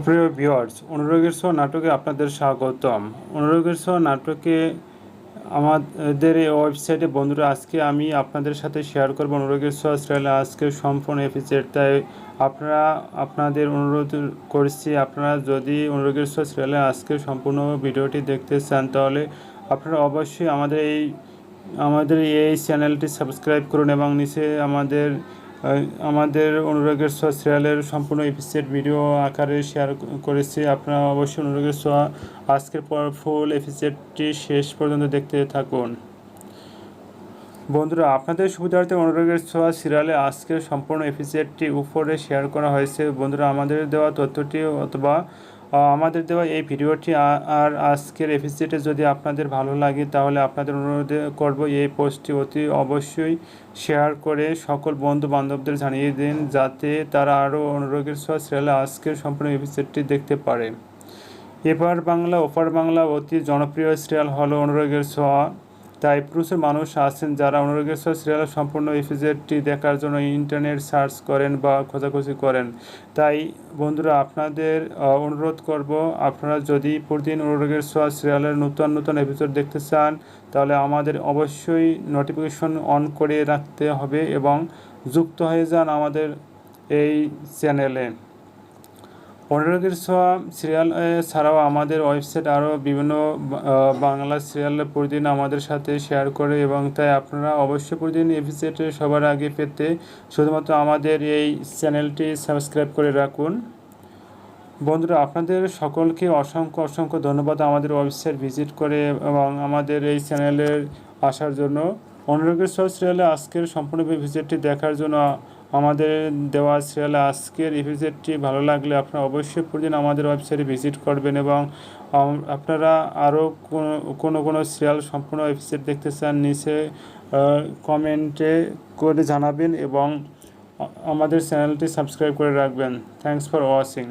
সুপ্রিয় ভিউয়ার্স, অনুরাগের ছোঁয়া নাটকে আপনাদের স্বাগতম। অনুরাগের ছোঁয়া নাটকে আমাদের এই ওয়েবসাইটে বন্ধুরা, আজকে আমি আপনাদের সাথে শেয়ার করব অনুরাগের ছোঁয়া সিরিয়ালে আজকের সম্পূর্ণ এপিসোড। তাই আপনাদের অনুরোধ করছি, আপনারা যদি অনুরাগের ছোঁয়া সিরিয়ালে আজকের সম্পূর্ণ ভিডিওটি দেখতে চান, তাহলে আপনারা অবশ্যই আমাদের এই চ্যানেলটি সাবস্ক্রাইব করুন এবং নিচে আমাদের অনুরাগের ছোঁয়া সিরিয়ালের সম্পূর্ণ এপিসোড ভিডিও আকারে শেয়ার করেছি। আপনারা অবশ্যই অনুরাগের ছোঁয়া আজকের পর ফুল এপিসোডটি শেষ পর্যন্ত দেখতে থাকুন। বন্ধুরা, আপনাদের সুবিধার্থে অনুরাগের ছোঁয়া সিরিয়ালে আজকের সম্পূর্ণ এপিসোডটি উপরে শেয়ার করা হয়েছে। বন্ধুরা, আমাদের দেওয়া তথ্যটি অথবা আমাদের দেওয়া এই ভিডিওটি আর আজকের এপিসোডে যদি আপনাদের ভালো লাগে, তাহলে আপনাদের অনুরোধ করব এই পোস্টটি অতি অবশ্যই শেয়ার করে সকল বন্ধু বান্ধবদের জানিয়ে দিন, যাতে তারা আরও অনুরাগের ছোঁয়া সিরিয়ালে আজকের সম্পূর্ণ এপিসোডটি দেখতে পারে। এপার বাংলা ওপার বাংলা অতি জনপ্রিয় সিরিয়াল হলো অনুরাগের ছোঁয়া। তাই প্রচুর মানুষ আছেন যারা অনুরাগের ছোঁয়া সিরিয়ালের সম্পূর্ণ এপিসোডটি দেখার জন্য ইন্টারনেট সার্চ করেন বা খোঁজাখুঁজি করেন। তাই বন্ধুরা, আপনাদের অনুরোধ করব, আপনারা যদি প্রতিদিন অনুরাগের ছোঁয়া সিরিয়ালের নতুন এপিসোড দেখতে চান, তাহলে আমাদের অবশ্যই নোটিফিকেশন অন করে রাখতে হবে এবং যুক্ত হয়ে যান আমাদের এই চ্যানেলে। অনুরাগের ছোঁয়া সিরিয়াল ছাড়াও আমাদের ওয়েবসাইট আরও বিভিন্ন বাংলা সিরিয়াল প্রতিদিন আমাদের সাথে শেয়ার করে, এবং তাই আপনারা অবশ্যই প্রতিদিন এপিসোড সবার আগে পেতে শুধুমাত্র আমাদের এই চ্যানেলটি সাবস্ক্রাইব করে রাখুন। বন্ধুরা, আপনাদের সকলকে অসংখ্য ধন্যবাদ আমাদের ওয়েবসাইট ভিজিট করে এবং আমাদের এই চ্যানেলের আসার জন্য। অনুরাগের ছোঁয়া সিরিয়ালে আজকের সম্পূর্ণ এপিসোডটি দেখার জন্য আমাদের দেওয়া সিরিয়ালে আজকের এপিসোডটি ভালো লাগলে আপনারা অবশ্যই প্রতিদিন আমাদের ওয়েবসাইটে ভিজিট করবেন, এবং আপনারা আরও কোনো সিরিয়াল সম্পূর্ণ এপিসোড দেখতে চান, নিচে কমেন্টে করে জানাবেন এবং আমাদের চ্যানেলটি সাবস্ক্রাইব করে রাখবেন। Thanks for watching.